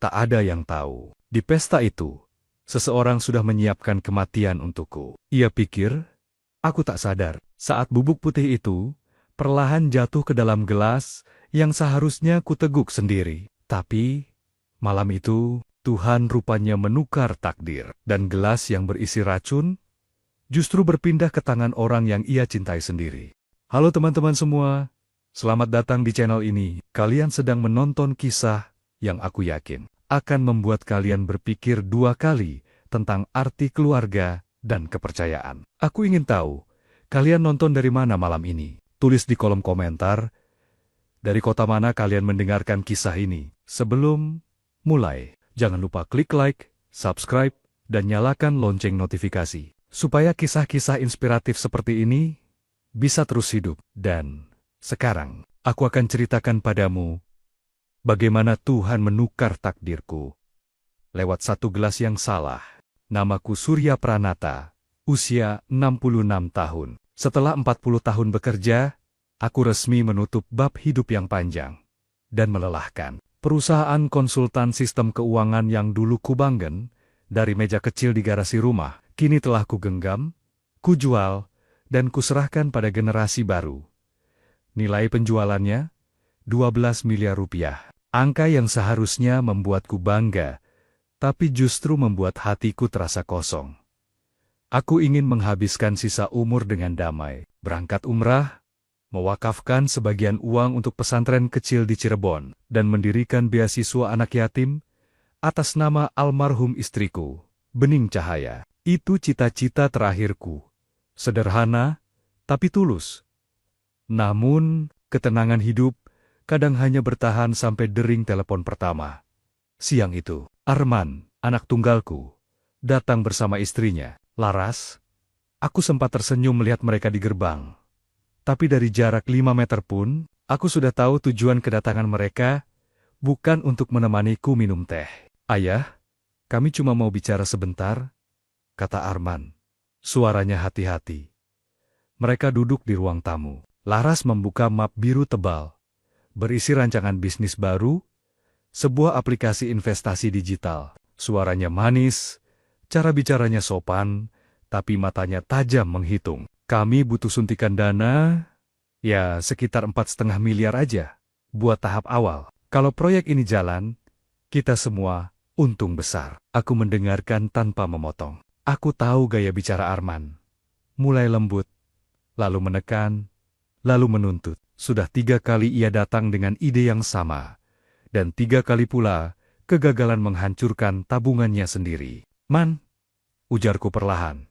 tak ada yang tahu. Di pesta itu, seseorang sudah menyiapkan kematian untukku. Ia pikir, aku tak sadar. Saat bubuk putih itu perlahan jatuh ke dalam gelas yang seharusnya kuteguk sendiri. Tapi, malam itu, Tuhan rupanya menukar takdir. Dan gelas yang berisi racun justru berpindah ke tangan orang yang ia cintai sendiri. Halo teman-teman semua, selamat datang di channel ini. Kalian sedang menonton kisah yang aku yakin akan membuat kalian berpikir dua kali tentang arti keluarga dan kepercayaan. Aku ingin tahu, kalian nonton dari mana malam ini? Tulis di kolom komentar, dari kota mana kalian mendengarkan kisah ini. Sebelum mulai, jangan lupa klik like, subscribe, dan nyalakan lonceng notifikasi, supaya kisah-kisah inspiratif seperti ini bisa terus hidup. Dan sekarang, aku akan ceritakan padamu bagaimana Tuhan menukar takdirku lewat satu gelas yang salah. Namaku Surya Pranata, usia 66 tahun. Setelah 40 tahun bekerja, aku resmi menutup bab hidup yang panjang dan melelahkan. Perusahaan konsultan sistem keuangan yang dulu kubanggen dari meja kecil di garasi rumah, kini telah kugenggam, kujual, dan kuserahkan pada generasi baru. Nilai penjualannya 12 miliar rupiah. Angka yang seharusnya membuatku bangga, tapi justru membuat hatiku terasa kosong. Aku ingin menghabiskan sisa umur dengan damai, berangkat umrah, mewakafkan sebagian uang untuk pesantren kecil di Cirebon, dan mendirikan beasiswa anak yatim atas nama almarhum istriku, Bening Cahaya. Itu cita-cita terakhirku. Sederhana, tapi tulus. Namun, ketenangan hidup kadang hanya bertahan sampai dering telepon pertama. Siang itu, Arman, anak tunggalku, datang bersama istrinya, Laras. Aku sempat tersenyum melihat mereka di gerbang. Tapi dari jarak 5 meter pun, aku sudah tahu tujuan kedatangan mereka bukan untuk menemaniku minum teh. Ayah, kami cuma mau bicara sebentar, kata Arman. Suaranya hati-hati. Mereka duduk di ruang tamu. Laras membuka map biru tebal, berisi rancangan bisnis baru, sebuah aplikasi investasi digital. Suaranya manis, cara bicaranya sopan, tapi matanya tajam menghitung. Kami butuh suntikan dana, ya sekitar 4,5 miliar aja, buat tahap awal. Kalau proyek ini jalan, kita semua untung besar. Aku mendengarkan tanpa memotong. Aku tahu gaya bicara Arman. Mulai lembut, lalu menekan, lalu menuntut. Sudah 3 kali ia datang dengan ide yang sama, dan 3 kali pula kegagalan menghancurkan tabungannya sendiri. Man, ujarku perlahan.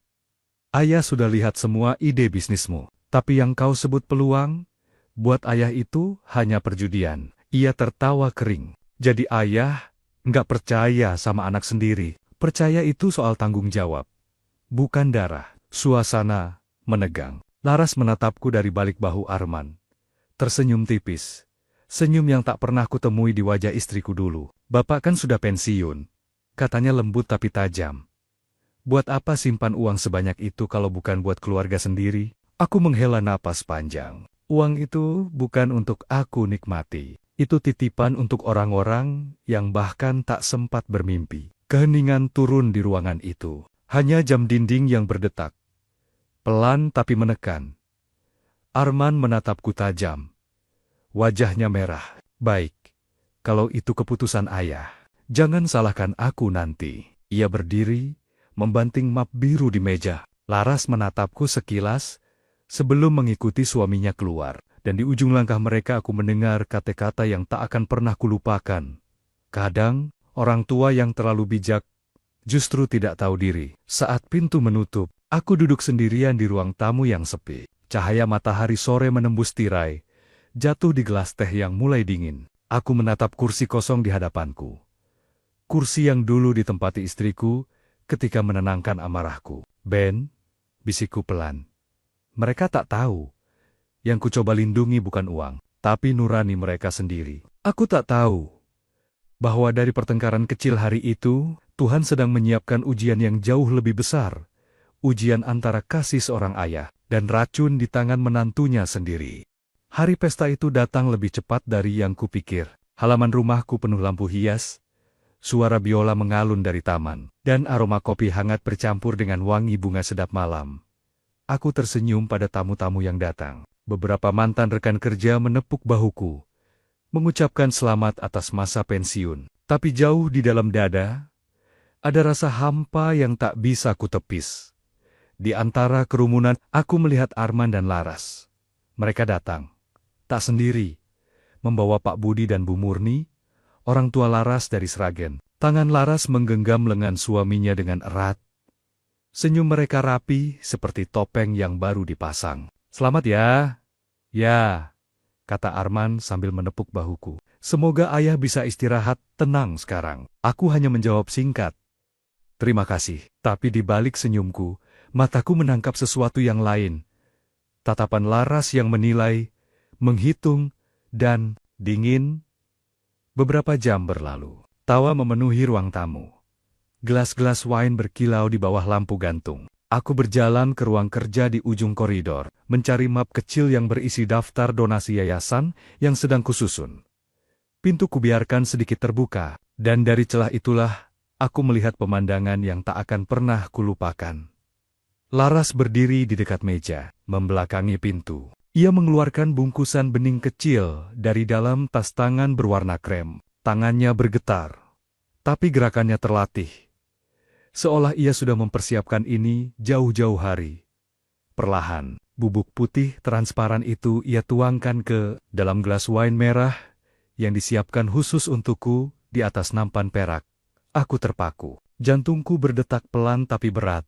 Ayah sudah lihat semua ide bisnismu, tapi yang kau sebut peluang, buat ayah itu hanya perjudian. Ia tertawa kering. Jadi ayah nggak percaya sama anak sendiri. Percaya itu soal tanggung jawab, bukan darah. Suasana menegang. Laras menatapku dari balik bahu Arman. Tersenyum tipis. Senyum yang tak pernah kutemui di wajah istriku dulu. Bapak kan sudah pensiun, katanya lembut tapi tajam. Buat apa simpan uang sebanyak itu kalau bukan buat keluarga sendiri? Aku menghela napas panjang. Uang itu bukan untuk aku nikmati. Itu titipan untuk orang-orang yang bahkan tak sempat bermimpi. Keheningan turun di ruangan itu. Hanya jam dinding yang berdetak. Pelan tapi menekan. Arman menatapku tajam. Wajahnya merah. Baik, kalau itu keputusan ayah, jangan salahkan aku nanti. Ia berdiri, membanting map biru di meja. Laras menatapku sekilas sebelum mengikuti suaminya keluar. Dan di ujung langkah mereka aku mendengar kata-kata yang tak akan pernah kulupakan. Kadang, orang tua yang terlalu bijak justru tidak tahu diri. Saat pintu menutup, aku duduk sendirian di ruang tamu yang sepi. Cahaya matahari sore menembus tirai, jatuh di gelas teh yang mulai dingin. Aku menatap kursi kosong di hadapanku. Kursi yang dulu ditempati istriku ketika menenangkan amarahku. Ben, bisikku pelan. Mereka tak tahu. Yang ku coba lindungi bukan uang, tapi nurani mereka sendiri. Aku tak tahu bahwa dari pertengkaran kecil hari itu, Tuhan sedang menyiapkan ujian yang jauh lebih besar. Ujian antara kasih seorang ayah dan racun di tangan menantunya sendiri. Hari pesta itu datang lebih cepat dari yang kupikir. Halaman rumahku penuh lampu hias. Suara biola mengalun dari taman, dan aroma kopi hangat bercampur dengan wangi bunga sedap malam. Aku tersenyum pada tamu-tamu yang datang. Beberapa mantan rekan kerja menepuk bahuku, mengucapkan selamat atas masa pensiun. Tapi jauh di dalam dada, ada rasa hampa yang tak bisa kutepis. Di antara kerumunan, aku melihat Arman dan Laras. Mereka datang, tak sendiri, membawa Pak Budi dan Bu Murni, orang tua Laras dari Sragen. Tangan Laras menggenggam lengan suaminya dengan erat. Senyum mereka rapi seperti topeng yang baru dipasang. "Selamat ya." "Ya," kata Arman sambil menepuk bahuku. "Semoga ayah bisa istirahat tenang sekarang." Aku hanya menjawab singkat, "Terima kasih." Tapi di balik senyumku, mataku menangkap sesuatu yang lain. Tatapan Laras yang menilai, menghitung, dan dingin. Beberapa jam berlalu. Tawa memenuhi ruang tamu. Gelas-gelas wine berkilau di bawah lampu gantung. Aku berjalan ke ruang kerja di ujung koridor, mencari map kecil yang berisi daftar donasi yayasan yang sedang kususun. Pintu kubiarkan sedikit terbuka, dan dari celah itulah aku melihat pemandangan yang tak akan pernah kulupakan. Laras berdiri di dekat meja, membelakangi pintu. Ia mengeluarkan bungkusan bening kecil dari dalam tas tangan berwarna krem. Tangannya bergetar, tapi gerakannya terlatih. Seolah ia sudah mempersiapkan ini jauh-jauh hari. Perlahan, bubuk putih transparan itu ia tuangkan ke dalam gelas wine merah yang disiapkan khusus untukku di atas nampan perak. Aku terpaku. Jantungku berdetak pelan tapi berat.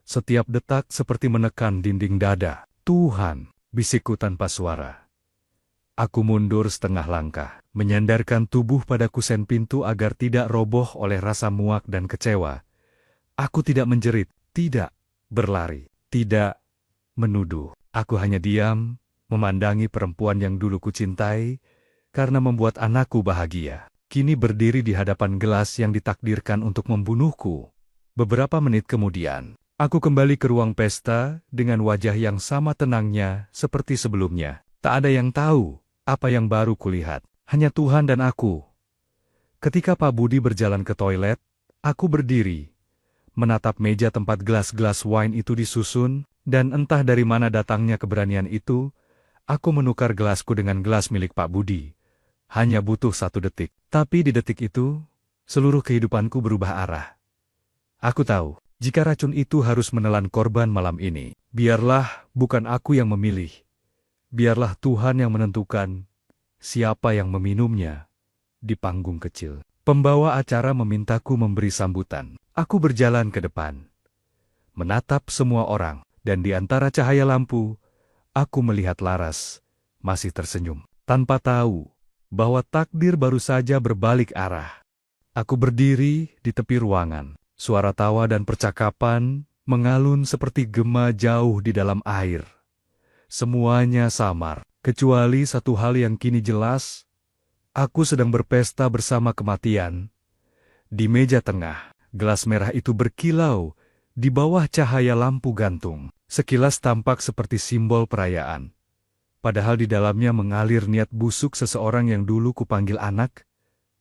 Setiap detak seperti menekan dinding dada. "Tuhan," bisikku tanpa suara. Aku mundur setengah langkah, menyandarkan tubuh pada kusen pintu agar tidak roboh oleh rasa muak dan kecewa. Aku tidak menjerit, tidak berlari, tidak menuduh. Aku hanya diam, memandangi perempuan yang dulu kucintai, karena membuat anakku bahagia. Kini berdiri di hadapan gelas yang ditakdirkan untuk membunuhku. Beberapa menit kemudian, aku kembali ke ruang pesta dengan wajah yang sama tenangnya seperti sebelumnya. Tak ada yang tahu apa yang baru kulihat, hanya Tuhan dan aku. Ketika Pak Budi berjalan ke toilet, aku berdiri, menatap meja tempat gelas-gelas wine itu disusun, dan entah dari mana datangnya keberanian itu, aku menukar gelasku dengan gelas milik Pak Budi. Hanya butuh 1 detik. Tapi di detik itu, seluruh kehidupanku berubah arah. Aku tahu, jika racun itu harus menelan korban malam ini, biarlah bukan aku yang memilih. Biarlah Tuhan yang menentukan siapa yang meminumnya. Di panggung kecil, pembawa acara memintaku memberi sambutan. Aku berjalan ke depan, menatap semua orang, dan di antara cahaya lampu, aku melihat Laras masih tersenyum, tanpa tahu bahwa takdir baru saja berbalik arah. Aku berdiri di tepi ruangan, suara tawa dan percakapan mengalun seperti gema jauh di dalam air. Semuanya samar, kecuali satu hal yang kini jelas, aku sedang berpesta bersama kematian. Di meja tengah, gelas merah itu berkilau di bawah cahaya lampu gantung. Sekilas tampak seperti simbol perayaan. Padahal di dalamnya mengalir niat busuk seseorang yang dulu kupanggil anak.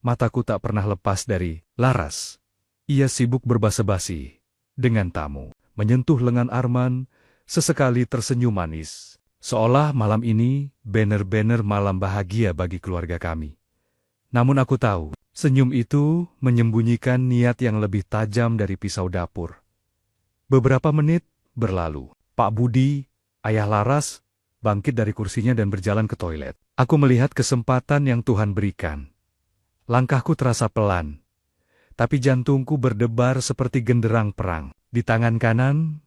Mataku tak pernah lepas dari Laras. Ia sibuk berbasa-basi dengan tamu, menyentuh lengan Arman, sesekali tersenyum manis. Seolah malam ini benar-benar malam bahagia bagi keluarga kami. Namun aku tahu, senyum itu menyembunyikan niat yang lebih tajam dari pisau dapur. Beberapa menit berlalu. Pak Budi, ayah Laras, bangkit dari kursinya dan berjalan ke toilet. Aku melihat kesempatan yang Tuhan berikan. Langkahku terasa pelan, tapi jantungku berdebar seperti genderang perang. Di tangan kanan,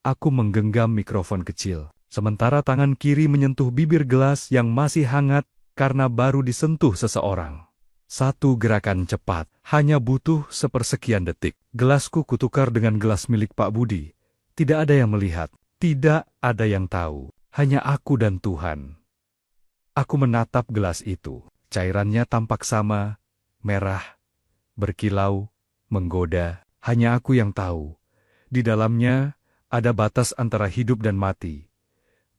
aku menggenggam mikrofon kecil, sementara tangan kiri menyentuh bibir gelas yang masih hangat karena baru disentuh seseorang. Satu gerakan cepat, hanya butuh sepersekian detik. Gelasku kutukar dengan gelas milik Pak Budi. Tidak ada yang melihat, tidak ada yang tahu, hanya aku dan Tuhan. Aku menatap gelas itu, cairannya tampak sama, merah, berkilau, menggoda. Hanya aku yang tahu, di dalamnya ada batas antara hidup dan mati.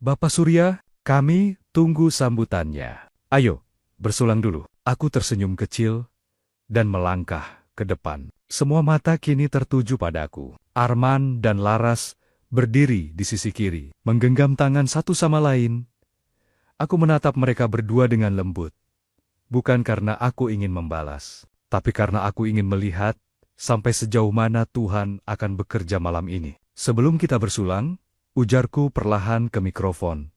Bapak Surya, kami tunggu sambutannya. Ayo, bersulang dulu. Aku tersenyum kecil dan melangkah ke depan. Semua mata kini tertuju padaku. Arman dan Laras berdiri di sisi kiri, menggenggam tangan satu sama lain. Aku menatap mereka berdua dengan lembut. Bukan karena aku ingin membalas, tapi karena aku ingin melihat sampai sejauh mana Tuhan akan bekerja malam ini. Sebelum kita bersulang, ujarku perlahan ke mikrofon.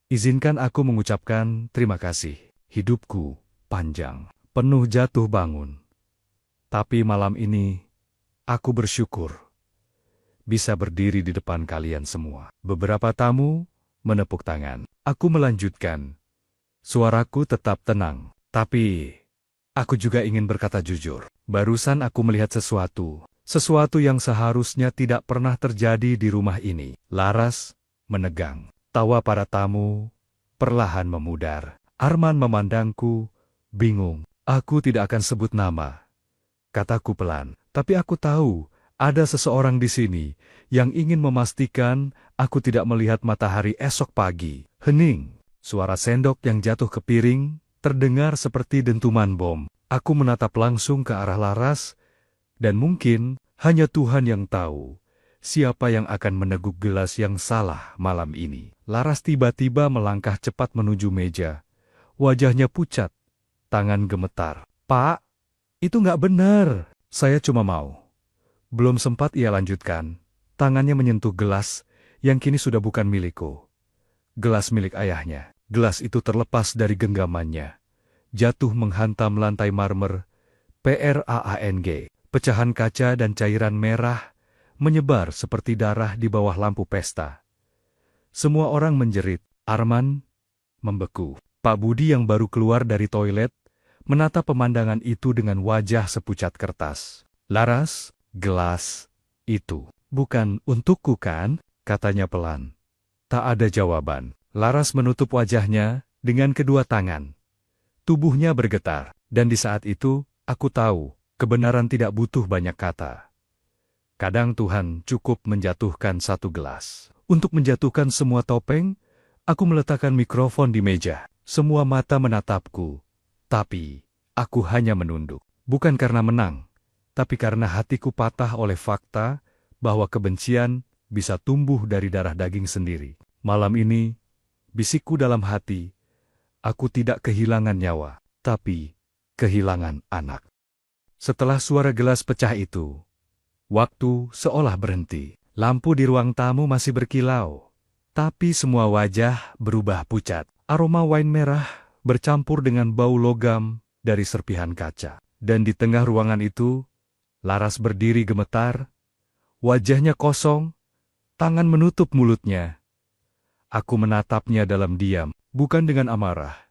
Izinkan aku mengucapkan terima kasih. Hidupku panjang, penuh jatuh bangun. Tapi malam ini, aku bersyukur bisa berdiri di depan kalian semua. Beberapa tamu menepuk tangan. Aku melanjutkan. Suaraku tetap tenang, tapi aku juga ingin berkata jujur. Barusan aku melihat sesuatu yang seharusnya tidak pernah terjadi di rumah ini. Laras menegang. Tawa para tamu perlahan memudar. Arman memandangku, bingung. Aku tidak akan sebut nama, kataku pelan. Tapi aku tahu ada seseorang di sini yang ingin memastikan aku tidak melihat matahari esok pagi. Hening. Suara sendok yang jatuh ke piring terdengar seperti dentuman bom. Aku menatap langsung ke arah Laras, dan mungkin hanya Tuhan yang tahu siapa yang akan meneguk gelas yang salah malam ini. Laras tiba-tiba melangkah cepat menuju meja. Wajahnya pucat, tangan gemetar. Pak, itu nggak benar. Saya cuma mau. Belum sempat ia lanjutkan, tangannya menyentuh gelas yang kini sudah bukan milikku. Gelas milik ayahnya. Gelas itu terlepas dari genggamannya. Jatuh menghantam lantai marmer. PRAANG. Pecahan kaca dan cairan merah menyebar seperti darah di bawah lampu pesta. Semua orang menjerit. Arman membeku. Pak Budi yang baru keluar dari toilet menatap pemandangan itu dengan wajah sepucat kertas. Laras, gelas itu bukan untukku kan? Katanya pelan. Tak ada jawaban. Laras menutup wajahnya dengan kedua tangan. Tubuhnya bergetar, dan di saat itu aku tahu kebenaran tidak butuh banyak kata. Kadang Tuhan cukup menjatuhkan satu gelas. Untuk menjatuhkan semua topeng, aku meletakkan mikrofon di meja. Semua mata menatapku, tapi aku hanya menunduk. Bukan karena menang, tapi karena hatiku patah oleh fakta bahwa kebencian bisa tumbuh dari darah daging sendiri. Malam ini, bisikku dalam hati, aku tidak kehilangan nyawa, tapi kehilangan anak. Setelah suara gelas pecah itu, waktu seolah berhenti. Lampu di ruang tamu masih berkilau, tapi semua wajah berubah pucat. Aroma wine merah bercampur dengan bau logam dari serpihan kaca. Dan di tengah ruangan itu, Laras berdiri gemetar, wajahnya kosong, tangan menutup mulutnya. Aku menatapnya dalam diam, bukan dengan amarah,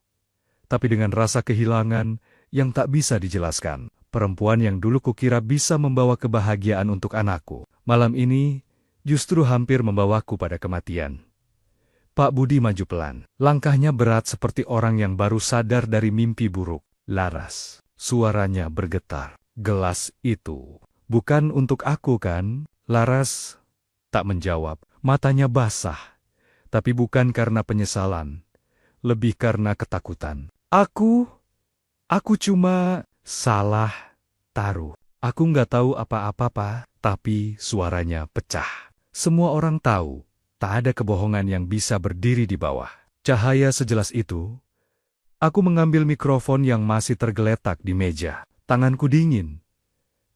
tapi dengan rasa kehilangan yang tak bisa dijelaskan. Perempuan yang dulu kukira bisa membawa kebahagiaan untuk anakku, malam ini justru hampir membawaku pada kematian. Pak Budi maju pelan. Langkahnya berat seperti orang yang baru sadar dari mimpi buruk. Laras, suaranya bergetar. Gelas itu bukan untuk aku kan? Laras tak menjawab. Matanya basah. Tapi bukan karena penyesalan. Lebih karena ketakutan. Aku cuma salah taruh. Aku nggak tahu apa-apa, Pak. Tapi suaranya pecah. Semua orang tahu, tak ada kebohongan yang bisa berdiri di bawah cahaya sejelas itu. Aku mengambil mikrofon yang masih tergeletak di meja. Tanganku dingin,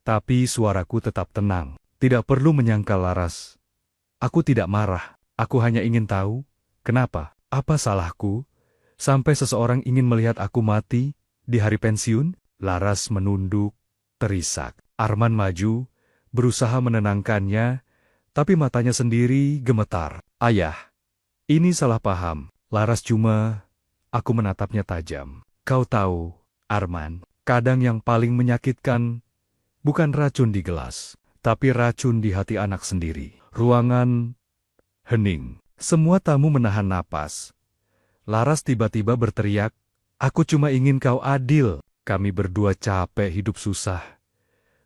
tapi suaraku tetap tenang. Tidak perlu menyangkal Laras. Aku tidak marah. Aku hanya ingin tahu, kenapa? Apa salahku? Sampai seseorang ingin melihat aku mati di hari pensiun? Laras menunduk, terisak. Arman maju, berusaha menenangkannya, tapi matanya sendiri gemetar. Ayah, ini salah paham. Laras cuma, aku menatapnya tajam. Kau tahu, Arman, kadang yang paling menyakitkan bukan racun di gelas, tapi racun di hati anak sendiri. Ruangan hening. Semua tamu menahan napas. Laras tiba-tiba berteriak, aku cuma ingin kau adil. Kami berdua capek hidup susah.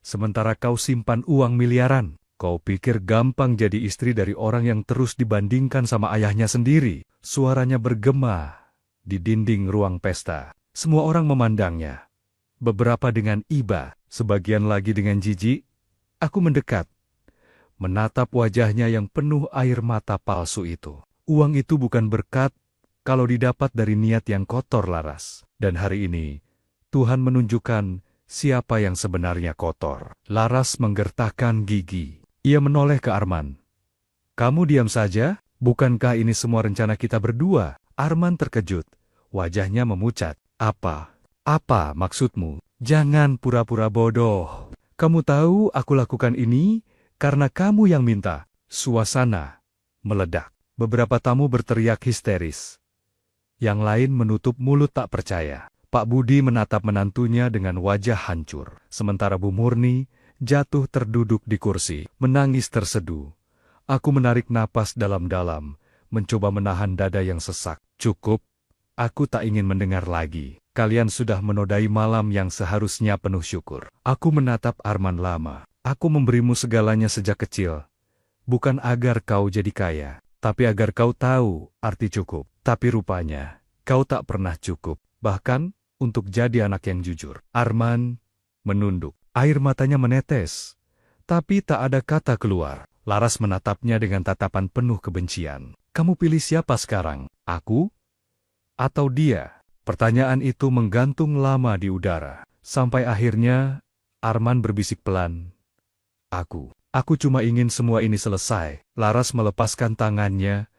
Sementara kau simpan uang miliaran. Kau pikir gampang jadi istri dari orang yang terus dibandingkan sama ayahnya sendiri. Suaranya bergema di dinding ruang pesta. Semua orang memandangnya. beberapa dengan iba, sebagian lagi dengan jijik. Aku mendekat, menatap wajahnya yang penuh air mata palsu itu. Uang itu bukan berkat kalau didapat dari niat yang kotor, Laras. Dan hari ini, Tuhan menunjukkan siapa yang sebenarnya kotor. Laras menggertakkan gigi. Ia menoleh ke Arman. Kamu diam saja? Bukankah ini semua rencana kita berdua? Arman terkejut. Wajahnya memucat. Apa maksudmu? Jangan pura-pura bodoh. Kamu tahu aku lakukan ini karena kamu yang minta. Suasana meledak. Beberapa tamu berteriak histeris. Yang lain menutup mulut tak percaya. Pak Budi menatap menantunya dengan wajah hancur. Sementara Bu Murni jatuh terduduk di kursi, menangis terseduh. Aku menarik napas dalam-dalam, mencoba menahan dada yang sesak. Cukup, aku tak ingin mendengar lagi. Kalian sudah menodai malam yang seharusnya penuh syukur. Aku menatap Arman lama. Aku memberimu segalanya sejak kecil. Bukan agar kau jadi kaya, tapi agar kau tahu arti cukup. Tapi rupanya, kau tak pernah cukup. Bahkan, untuk jadi anak yang jujur. Arman menunduk. Air matanya menetes. Tapi tak ada kata keluar. Laras menatapnya dengan tatapan penuh kebencian. Kamu pilih siapa sekarang? Aku? Atau dia? Pertanyaan itu menggantung lama di udara. Sampai akhirnya, Arman berbisik pelan. Aku cuma ingin semua ini selesai. Laras melepaskan tangannya,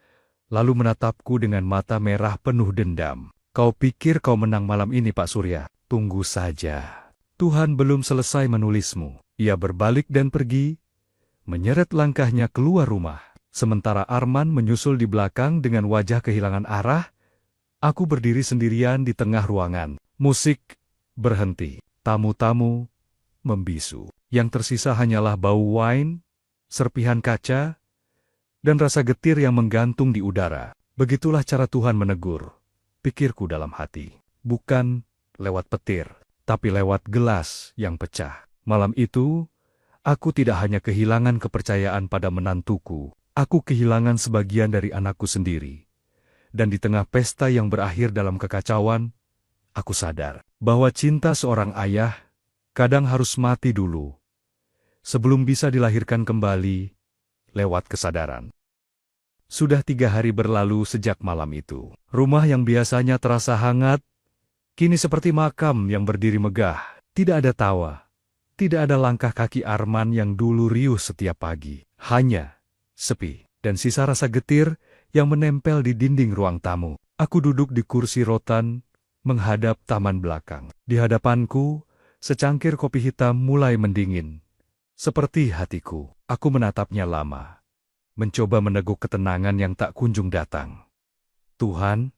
lalu menatapku dengan mata merah penuh dendam. Kau pikir kau menang malam ini, Pak Surya? Tunggu saja. Tuhan belum selesai menulismu. Ia berbalik dan pergi, menyeret langkahnya keluar rumah. Sementara Arman menyusul di belakang dengan wajah kehilangan arah, aku berdiri sendirian di tengah ruangan. Musik berhenti. Tamu-tamu membisu. Yang tersisa hanyalah bau wine, serpihan kaca, dan rasa getir yang menggantung di udara. Begitulah cara Tuhan menegur, pikirku dalam hati. Bukan lewat petir, tapi lewat gelas yang pecah. Malam itu, aku tidak hanya kehilangan kepercayaan pada menantuku, aku kehilangan sebagian dari anakku sendiri. Dan di tengah pesta yang berakhir dalam kekacauan, aku sadar bahwa cinta seorang ayah kadang harus mati dulu, sebelum bisa dilahirkan kembali lewat kesadaran. Sudah 3 hari berlalu sejak malam itu. Rumah yang biasanya terasa hangat, kini seperti makam yang berdiri megah. Tidak ada tawa, tidak ada langkah kaki Arman yang dulu riuh setiap pagi. Hanya sepi, dan sisa rasa getir yang menempel di dinding ruang tamu. Aku duduk di kursi rotan, menghadap taman belakang. Di hadapanku, secangkir kopi hitam mulai mendingin. Seperti hatiku, aku menatapnya lama, mencoba meneguk ketenangan yang tak kunjung datang. Tuhan,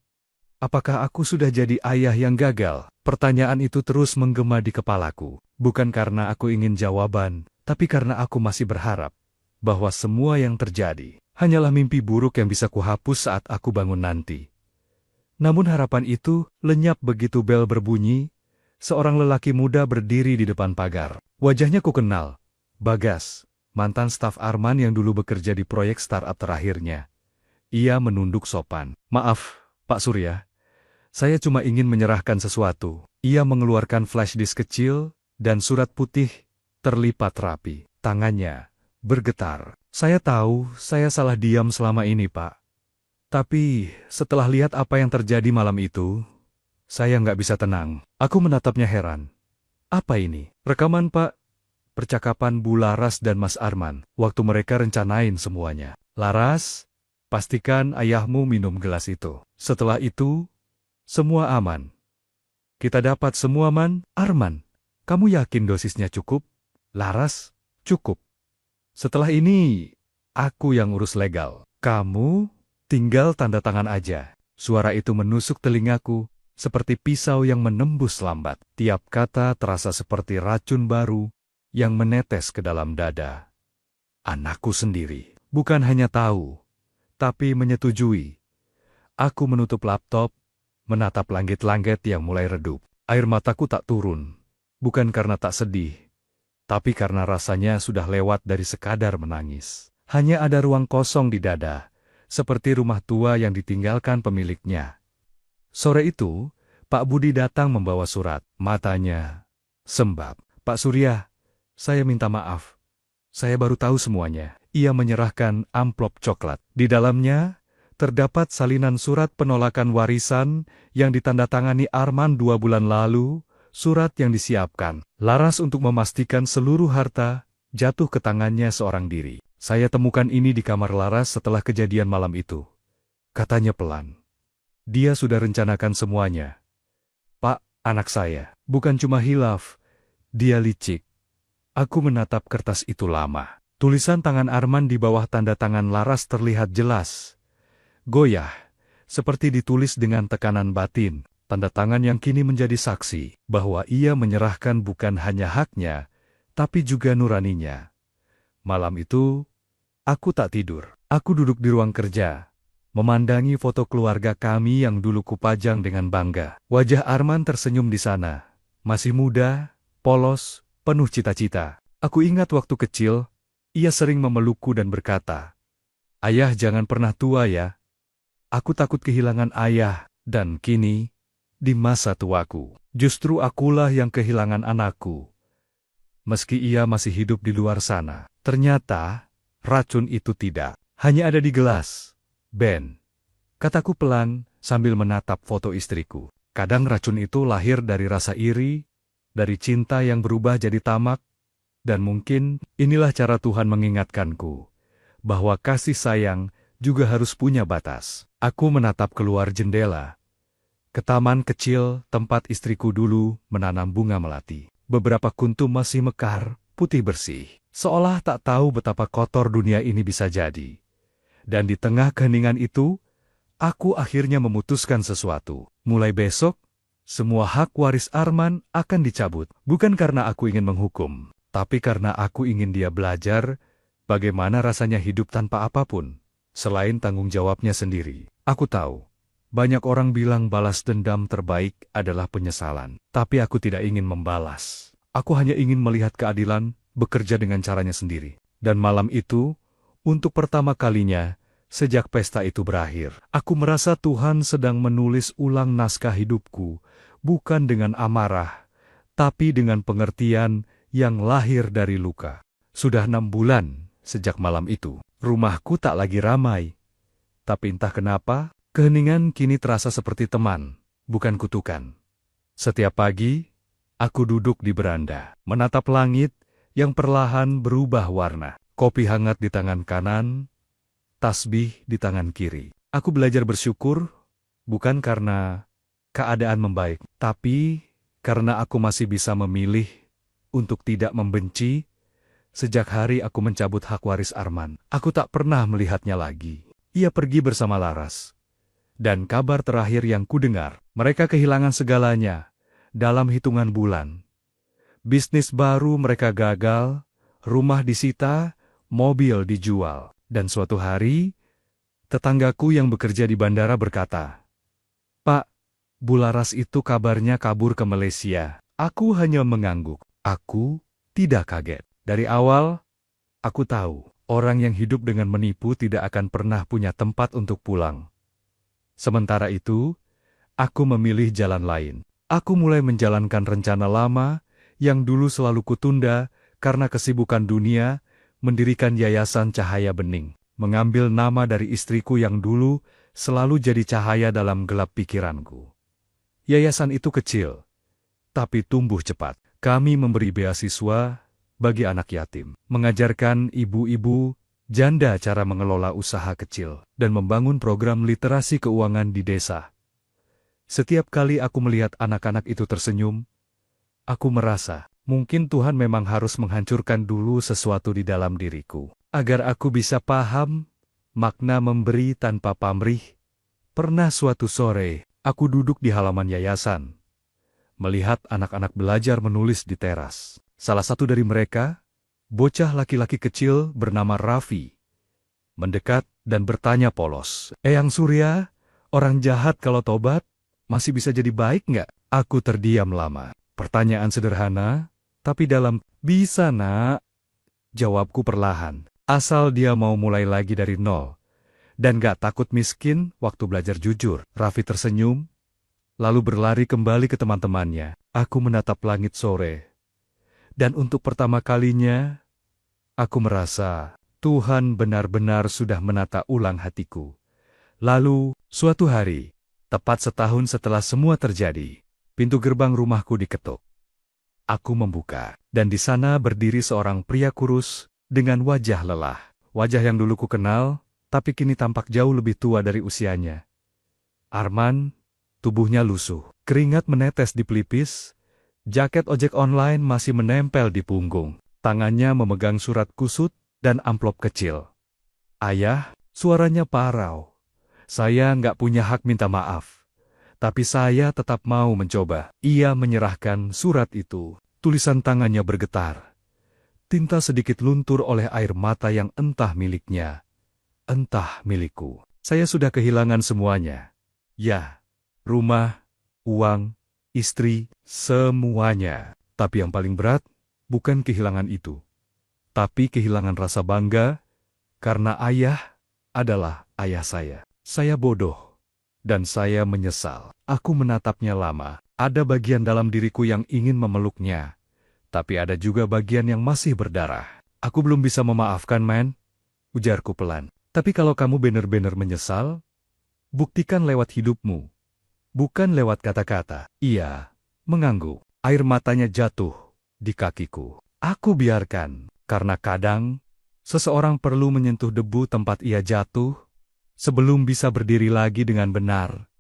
apakah aku sudah jadi ayah yang gagal? Pertanyaan itu terus menggema di kepalaku. Bukan karena aku ingin jawaban, tapi karena aku masih berharap bahwa semua yang terjadi hanyalah mimpi buruk yang bisa kuhapus saat aku bangun nanti. Namun harapan itu lenyap begitu bel berbunyi. Seorang lelaki muda berdiri di depan pagar. Wajahnya ku kenal. Bagas, mantan staf Arman yang dulu bekerja di proyek startup terakhirnya. Ia menunduk sopan. Maaf, Pak Surya. Saya cuma ingin menyerahkan sesuatu. Ia mengeluarkan flash disk kecil, dan surat putih terlipat rapi. Tangannya bergetar. Saya tahu, saya salah diam selama ini, Pak. Tapi, setelah lihat apa yang terjadi malam itu, saya nggak bisa tenang. Aku menatapnya heran. Apa ini? Rekaman, Pak. Percakapan Bu Laras dan Mas Arman, waktu mereka rencanain semuanya. Laras, pastikan ayahmu minum gelas itu. Setelah itu, semua aman. Kita dapat semua, Man. Arman, kamu yakin dosisnya cukup? Laras, cukup. Setelah ini, aku yang urus legal. Kamu tinggal tanda tangan aja. Suara itu menusuk telingaku, seperti pisau yang menembus lambat. Tiap kata terasa seperti racun baru yang menetes ke dalam dada. Anakku sendiri, bukan hanya tahu, tapi menyetujui. Aku menutup laptop, menatap langit-langit yang mulai redup. Air mataku tak turun, bukan karena tak sedih, tapi karena rasanya sudah lewat dari sekadar menangis. Hanya ada ruang kosong di dada, seperti rumah tua yang ditinggalkan pemiliknya. Sore itu, Pak Budi datang membawa surat. Matanya Sembab, Pak Surya, saya minta maaf. Saya baru tahu semuanya. Ia menyerahkan amplop coklat. Di dalamnya, terdapat salinan surat penolakan warisan yang ditandatangani Arman 2 bulan lalu, surat yang disiapkan Laras untuk memastikan seluruh harta jatuh ke tangannya seorang diri. Saya temukan ini di kamar Laras setelah kejadian malam itu. Katanya pelan. Dia sudah rencanakan semuanya. Pak, anak saya, bukan cuma hilaf, dia licik. Aku menatap kertas itu lama. Tulisan tangan Arman di bawah tanda tangan Laras terlihat jelas. Goyah, seperti ditulis dengan tekanan batin. Tanda tangan yang kini menjadi saksi bahwa ia menyerahkan bukan hanya haknya, tapi juga nuraninya. Malam itu, aku tak tidur. Aku duduk di ruang kerja, memandangi foto keluarga kami yang dulu kupajang dengan bangga. Wajah Arman tersenyum di sana, masih muda, polos, penuh cita-cita. Aku ingat waktu kecil, ia sering memelukku dan berkata, "Ayah jangan pernah tua ya. Aku takut kehilangan ayah." Dan kini, di masa tuaku, justru akulah yang kehilangan anakku. Meski ia masih hidup di luar sana, ternyata racun itu tidak hanya ada di gelas. Ben, kataku pelan sambil menatap foto istriku. Kadang racun itu lahir dari rasa iri, dari cinta yang berubah jadi tamak, dan mungkin inilah cara Tuhan mengingatkanku bahwa kasih sayang juga harus punya batas. Aku menatap keluar jendela, ke taman kecil tempat istriku dulu menanam bunga melati. Beberapa kuntum masih mekar, putih bersih, seolah tak tahu betapa kotor dunia ini bisa jadi. Dan di tengah keheningan itu, aku akhirnya memutuskan sesuatu. Mulai besok, semua hak waris Arman akan dicabut. Bukan karena aku ingin menghukum, tapi karena aku ingin dia belajar bagaimana rasanya hidup tanpa apapun, selain tanggung jawabnya sendiri. Aku tahu, banyak orang bilang balas dendam terbaik adalah penyesalan. Tapi aku tidak ingin membalas. Aku hanya ingin melihat keadilan bekerja dengan caranya sendiri. Dan malam itu, untuk pertama kalinya, sejak pesta itu berakhir, aku merasa Tuhan sedang menulis ulang naskah hidupku, bukan dengan amarah, tapi dengan pengertian yang lahir dari luka. Sudah 6 bulan sejak malam itu, rumahku tak lagi ramai. Tapi entah kenapa, keheningan kini terasa seperti teman, bukan kutukan. Setiap pagi, aku duduk di beranda, menatap langit yang perlahan berubah warna. Kopi hangat di tangan kanan, tasbih di tangan kiri. Aku belajar bersyukur, bukan karena keadaan membaik, tapi karena aku masih bisa memilih untuk tidak membenci. Sejak hari aku mencabut hak waris Arman, aku tak pernah melihatnya lagi. Ia pergi bersama Laras. Dan kabar terakhir yang kudengar, mereka kehilangan segalanya dalam hitungan bulan. Bisnis baru mereka gagal, rumah disita, mobil dijual. Dan suatu hari, tetanggaku yang bekerja di bandara berkata, "Pak, Bu Laras itu kabarnya kabur ke Malaysia." Aku hanya mengangguk. Aku tidak kaget. Dari awal, aku tahu orang yang hidup dengan menipu tidak akan pernah punya tempat untuk pulang. Sementara itu, aku memilih jalan lain. Aku mulai menjalankan rencana lama yang dulu selalu kutunda karena kesibukan dunia, mendirikan yayasan Cahaya Bening, mengambil nama dari istriku yang dulu selalu jadi cahaya dalam gelap pikiranku. Yayasan itu kecil, tapi tumbuh cepat. Kami memberi beasiswa bagi anak yatim, mengajarkan ibu-ibu janda cara mengelola usaha kecil, dan membangun program literasi keuangan di desa. Setiap kali aku melihat anak-anak itu tersenyum, aku merasa, mungkin Tuhan memang harus menghancurkan dulu sesuatu di dalam diriku, agar aku bisa paham makna memberi tanpa pamrih. Pernah suatu sore, aku duduk di halaman yayasan, melihat anak-anak belajar menulis di teras. Salah satu dari mereka, bocah laki-laki kecil bernama Raffi, mendekat dan bertanya polos, "Eyang Surya, orang jahat kalau tobat, masih bisa jadi baik nggak?" Aku terdiam lama. Pertanyaan sederhana, tapi dalam, "Bisa nak," jawabku perlahan. Asal dia mau mulai lagi dari nol, dan gak takut miskin waktu belajar jujur. Raffi tersenyum, lalu berlari kembali ke teman-temannya. Aku menatap langit sore, Dan untuk pertama kalinya, aku merasa Tuhan benar-benar sudah menata ulang hatiku. Lalu, suatu hari, tepat setahun setelah semua terjadi, pintu gerbang rumahku diketuk. Aku membuka, dan di sana berdiri seorang pria kurus dengan wajah lelah. Wajah yang dulu ku kenal, tapi kini tampak jauh lebih tua dari usianya. Arman, tubuhnya lusuh, keringat menetes di pelipis, jaket ojek online masih menempel di punggung. Tangannya memegang surat kusut dan amplop kecil. "Ayah," suaranya parau. "Saya nggak punya hak minta maaf. Tapi saya tetap mau mencoba." Ia menyerahkan surat itu. Tulisan tangannya bergetar. Tinta sedikit luntur oleh air mata yang entah miliknya, entah milikku. Saya sudah kehilangan semuanya. Ya, rumah, uang, istri, semuanya. Tapi yang paling berat, bukan kehilangan itu. Tapi kehilangan rasa bangga, karena ayah adalah ayah saya. Saya bodoh, dan saya menyesal. Aku menatapnya lama. Ada bagian dalam diriku yang ingin memeluknya, tapi ada juga bagian yang masih berdarah. "Aku belum bisa memaafkan, man," ujarku pelan. "Tapi kalau kamu benar-benar menyesal, buktikan lewat hidupmu, bukan lewat kata-kata." Ia mengangguk. Air matanya jatuh di kakiku. Aku biarkan, karena kadang seseorang perlu menyentuh debu tempat ia jatuh sebelum bisa berdiri lagi dengan benar.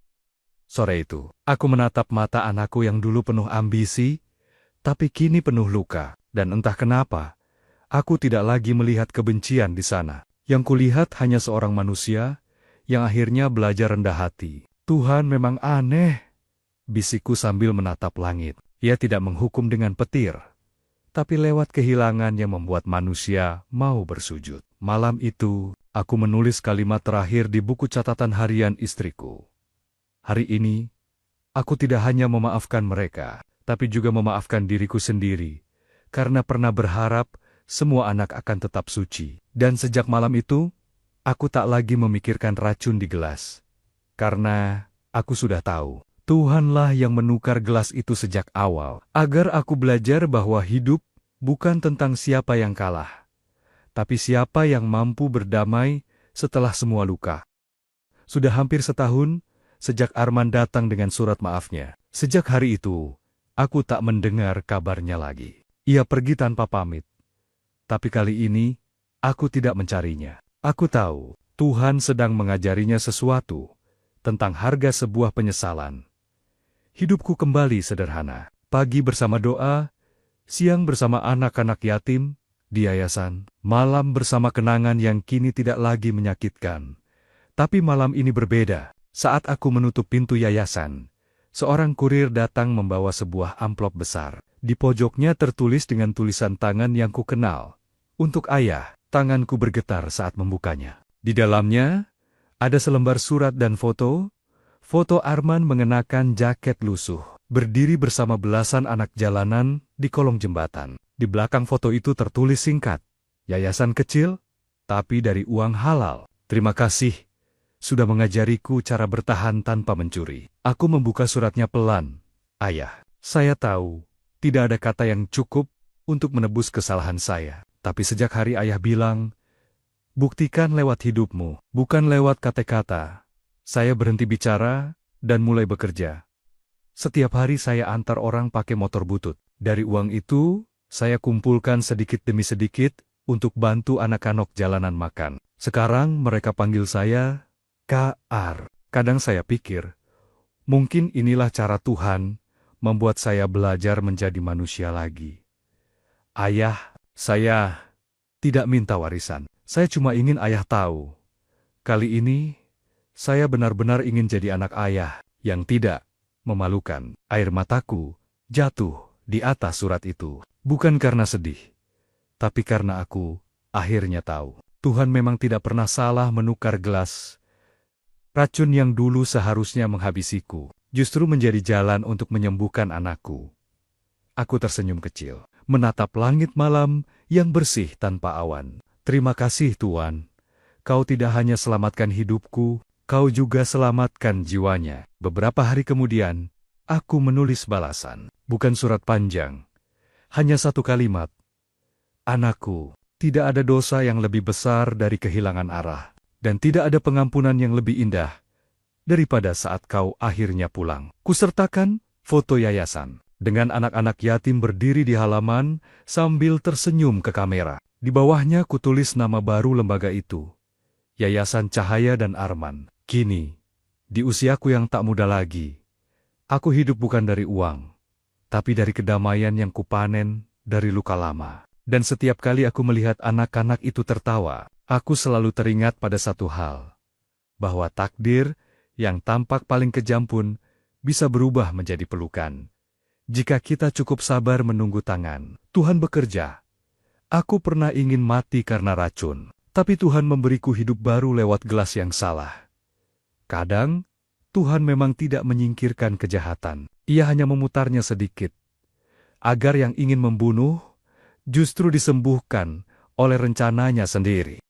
Sore itu, aku menatap mata anakku yang dulu penuh ambisi, tapi kini penuh luka. Dan entah kenapa, aku tidak lagi melihat kebencian di sana. Yang kulihat hanya seorang manusia yang akhirnya belajar rendah hati. "Tuhan memang aneh," bisikku sambil menatap langit. Ia tidak menghukum dengan petir, tapi lewat kehilangan yang membuat manusia mau bersujud. Malam itu, aku menulis kalimat terakhir di buku catatan harian istriku. Hari ini, aku tidak hanya memaafkan mereka, tapi juga memaafkan diriku sendiri, karena pernah berharap semua anak akan tetap suci. Dan sejak malam itu, aku tak lagi memikirkan racun di gelas. Karena aku sudah tahu, Tuhanlah yang menukar gelas itu sejak awal, agar aku belajar bahwa hidup bukan tentang siapa yang kalah, tapi siapa yang mampu berdamai setelah semua luka. Sudah hampir setahun sejak Arman datang dengan surat maafnya. Sejak hari itu, aku tak mendengar kabarnya lagi. Ia pergi tanpa pamit. Tapi kali ini, aku tidak mencarinya. Aku tahu, Tuhan sedang mengajarinya sesuatu tentang harga sebuah penyesalan. Hidupku kembali sederhana. Pagi bersama doa, siang bersama anak-anak yatim di yayasan, malam bersama kenangan yang kini tidak lagi menyakitkan. Tapi malam ini berbeda. Saat aku menutup pintu yayasan, seorang kurir datang membawa sebuah amplop besar. Di pojoknya tertulis dengan tulisan tangan yang kukenal. "Untuk ayah." Tanganku bergetar saat membukanya. Di dalamnya, ada selembar surat dan foto. Foto Arman mengenakan jaket lusuh, berdiri bersama belasan anak jalanan di kolong jembatan. Di belakang foto itu tertulis singkat, "Yayasan kecil, tapi dari uang halal. Terima kasih sudah mengajariku cara bertahan tanpa mencuri." Aku membuka suratnya pelan. "Ayah, saya tahu tidak ada kata yang cukup untuk menebus kesalahan saya. Tapi sejak hari ayah bilang, buktikan lewat hidupmu, bukan lewat kata-kata, saya berhenti bicara dan mulai bekerja. Setiap hari saya antar orang pakai motor butut. Dari uang itu, saya kumpulkan sedikit demi sedikit untuk bantu anak-anak jalanan makan. Sekarang mereka panggil saya Kak-Ar. Kadang saya pikir, mungkin inilah cara Tuhan membuat saya belajar menjadi manusia lagi. Ayah, saya tidak minta warisan. Saya cuma ingin ayah tahu. Kali ini, saya benar-benar ingin jadi anak ayah yang tidak memalukan." Air mataku jatuh di atas surat itu. Bukan karena sedih, tapi karena aku akhirnya tahu. Tuhan memang tidak pernah salah menukar gelas. Racun yang dulu seharusnya menghabisiku, justru menjadi jalan untuk menyembuhkan anakku. Aku tersenyum kecil, menatap langit malam yang bersih tanpa awan. "Terima kasih Tuhan, Kau tidak hanya selamatkan hidupku, Kau juga selamatkan jiwanya." Beberapa hari kemudian, aku menulis balasan. Bukan surat panjang, Hanya satu kalimat. Anakku, tidak ada dosa yang lebih besar dari kehilangan arah. Dan tidak ada pengampunan yang lebih indah daripada saat kau akhirnya pulang. Kusertakan foto yayasan dengan anak-anak yatim berdiri di halaman sambil tersenyum ke kamera. Di bawahnya kutulis nama baru lembaga itu, Yayasan Cahaya dan Arman. Kini, di usiaku yang tak muda lagi, aku hidup bukan dari uang, tapi dari kedamaian yang kupanen dari luka lama. Dan setiap kali aku melihat anak-anak itu tertawa, aku selalu teringat pada satu hal, bahwa takdir yang tampak paling kejam pun bisa berubah menjadi pelukan. Jika kita cukup sabar menunggu tangan Tuhan bekerja. Aku pernah ingin mati karena racun, tapi Tuhan memberiku hidup baru lewat gelas yang salah. Kadang, Tuhan memang tidak menyingkirkan kejahatan. Ia hanya memutarnya sedikit, agar yang ingin membunuh justru disembuhkan oleh rencananya sendiri.